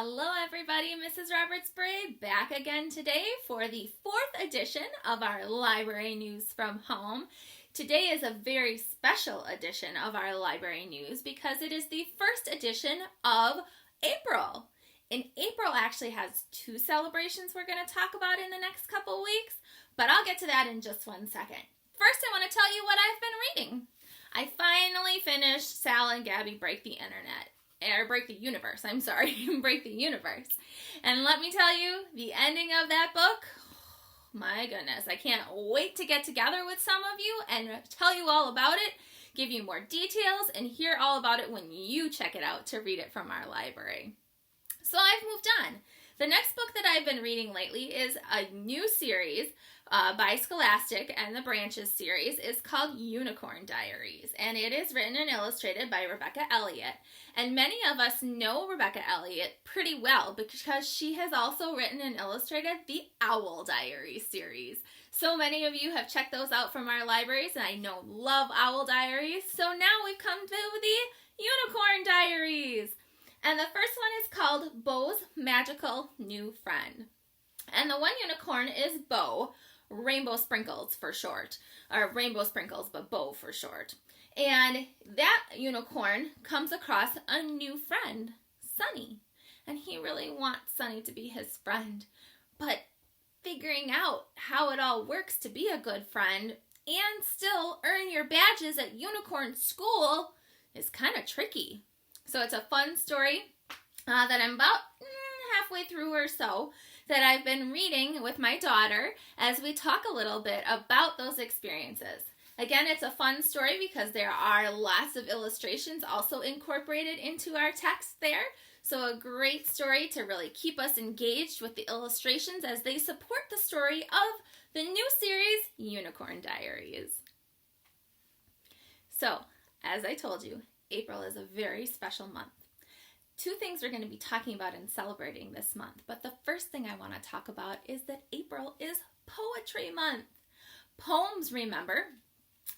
Hello everybody, Mrs. Roberts-Bray back again today for the 4th edition of our library news from home. Today is a very special edition of our library news because it is the first edition of April. And April actually has 2 celebrations we're going to talk about in the next couple weeks, but I'll get to that in just one second. First, I want to tell you what I've been reading. I finally finished Sal and Gabby Break the Internet. Or Break the Universe, I'm sorry, Break the Universe. And let me tell you, the ending of that book, my goodness, I can't wait to get together with some of you and tell you all about it, give you more details, and hear all about it when you check it out to read it from our library. So I've moved on. The next book that I've been reading lately is a new series by Scholastic, and the Branches series is called Unicorn Diaries, and it is written and illustrated by Rebecca Elliott. And many of us know Rebecca Elliott pretty well because she has also written and illustrated the Owl Diaries series. So many of you have checked those out from our libraries, and I know love Owl Diaries. So now we've come to the Unicorn Diaries. And the first one is called Bo's Magical New Friend. And the one unicorn is Bo, Rainbow Sprinkles for short, or Rainbow Sprinkles, but Bo for short. And that unicorn comes across a new friend, Sunny. And he really wants Sunny to be his friend. But figuring out how it all works to be a good friend and still earn your badges at Unicorn School is kind of tricky. So it's a fun story that I'm about halfway through or so that I've been reading with my daughter as we talk a little bit about those experiences. Again, it's a fun story because there are lots of illustrations also incorporated into our text there. So a great story to really keep us engaged with the illustrations as they support the story of the new series, Unicorn Diaries. So, as I told you, April is a very special month. 2 things we're going to be talking about and celebrating this month. But the first thing I want to talk about is that April is Poetry Month. Poems, remember,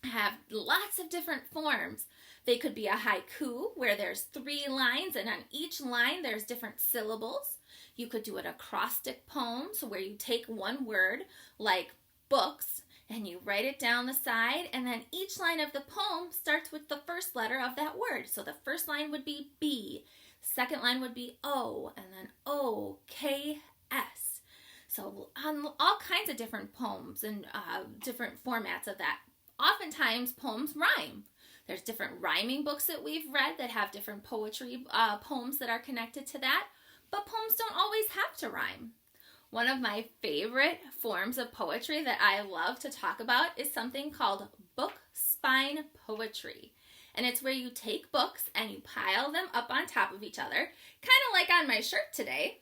have lots of different forms. They could be a haiku where there's 3 lines and on each line there's different syllables. You could do an acrostic poem, so where you take one word like books and you write it down the side, and then each line of the poem starts with the first letter of that word. So the first line would be B, second line would be O, and then O, K, S. So all kinds of different poems and different formats of that. Oftentimes poems rhyme. There's different rhyming books that we've read that have different poetry poems that are connected to that, but poems don't always have to rhyme. One of my favorite forms of poetry that I love to talk about is something called book spine poetry. And it's where you take books and you pile them up on top of each other, kind of like on my shirt today,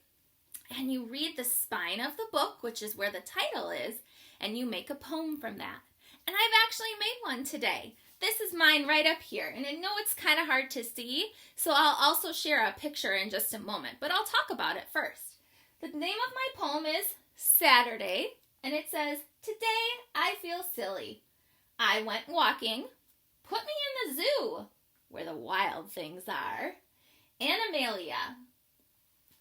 and you read the spine of the book, which is where the title is, and you make a poem from that. And I've actually made one today. This is mine right up here, and I know it's kind of hard to see, so I'll also share a picture in just a moment, but I'll talk about it first. The name of my poem is Saturday, and it says, "Today I feel silly. I went walking. Put me in the zoo, where the wild things are. Animalia."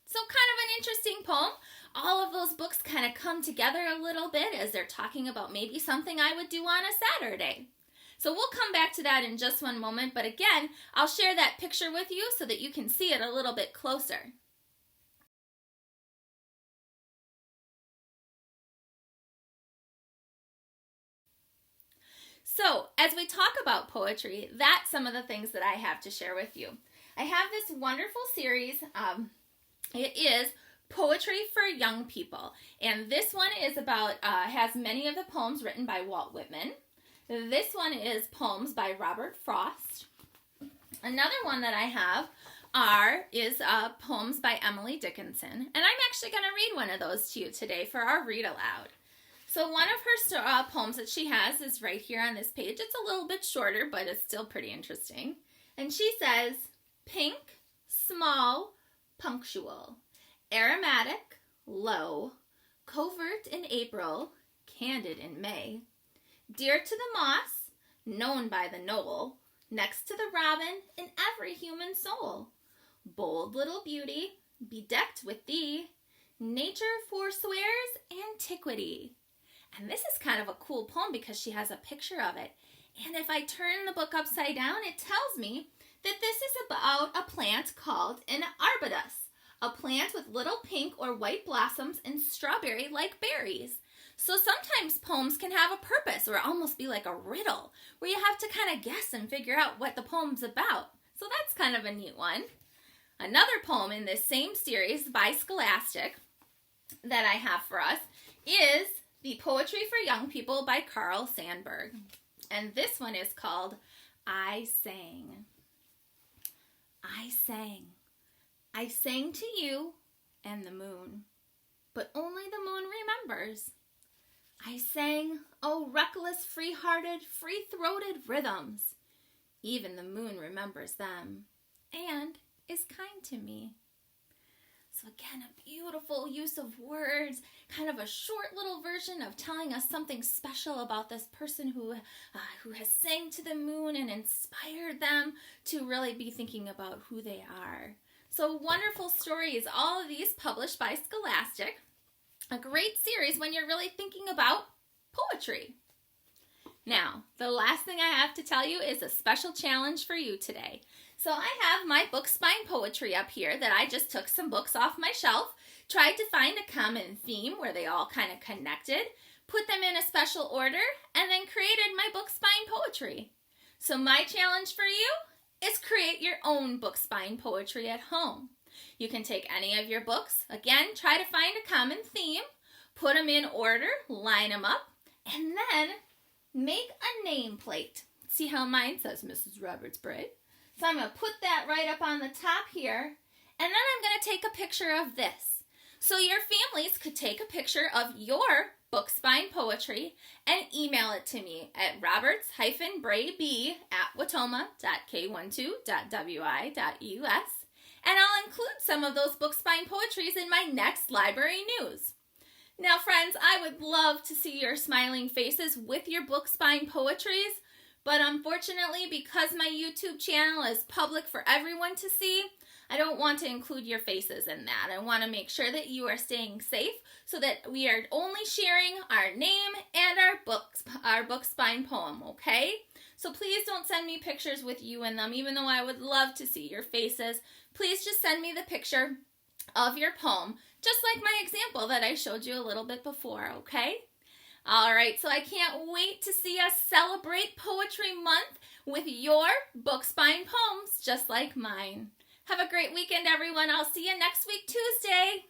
So kind of an interesting poem. All of those books kind of come together a little bit as they're talking about maybe something I would do on a Saturday. So we'll come back to that in just one moment, but again, I'll share that picture with you so that you can see it a little bit closer. So, as we talk about poetry, that's some of the things that I have to share with you. I have this wonderful series. It is Poetry for Young People. And this one is about, has many of the poems written by Walt Whitman. This one is poems by Robert Frost. Another one that I have is poems by Emily Dickinson. And I'm actually going to read one of those to you today for our read aloud. So one of her poems that she has is right here on this page. It's a little bit shorter, but it's still pretty interesting. And she says, "Pink, small, punctual, aromatic, low, covert in April, candid in May, dear to the moss, known by the knoll, next to the robin in every human soul, bold little beauty, bedecked with thee, nature forswears antiquity. And this is kind of a cool poem because she has a picture of it. And if I turn the book upside down, it tells me that this is about a plant called an arbutus, a plant with little pink or white blossoms and strawberry-like berries. So sometimes poems can have a purpose or almost be like a riddle where you have to kind of guess and figure out what the poem's about. So that's kind of a neat one. Another poem in this same series by Scholastic that I have for us is The Poetry for Young People by Carl Sandburg. And this one is called I Sang. I sang. I sang to you and the moon, but only the moon remembers. I sang, oh reckless, free-hearted, free-throated rhythms. Even the moon remembers them and is kind to me. So again, a beautiful use of words, kind of a short little version of telling us something special about this person who has sang to the moon and inspired them to really be thinking about who they are. So wonderful stories, all of these published by Scholastic. A great series when you're really thinking about poetry. Now, the last thing I have to tell you is a special challenge for you today. So I have my book spine poetry up here that I just took some books off my shelf, tried to find a common theme where they all kind of connected, put them in a special order, and then created my book spine poetry. So my challenge for you is create your own book spine poetry at home. You can take any of your books, again, try to find a common theme, put them in order, line them up, and then make a nameplate. See how mine says Mrs. Roberts-Bray? So I'm going to put that right up on the top here, and then I'm going to take a picture of this. So your families could take a picture of your book spine poetry and email it to me at roberts-brayb@watoma.k12.wi.us, and I'll include some of those book spine poetries in my next library news. Now friends, I would love to see your smiling faces with your book spine poetries, but unfortunately, because my YouTube channel is public for everyone to see, I don't want to include your faces in that. I want to make sure that you are staying safe so that we are only sharing our name and our book spine poem, okay? So please don't send me pictures with you in them, even though I would love to see your faces. Please just send me the picture of your poem, just like my example that I showed you a little bit before, okay? All right, so I can't wait to see us celebrate Poetry Month with your book spine poems just like mine. Have a great weekend, everyone. I'll see you next week, Tuesday.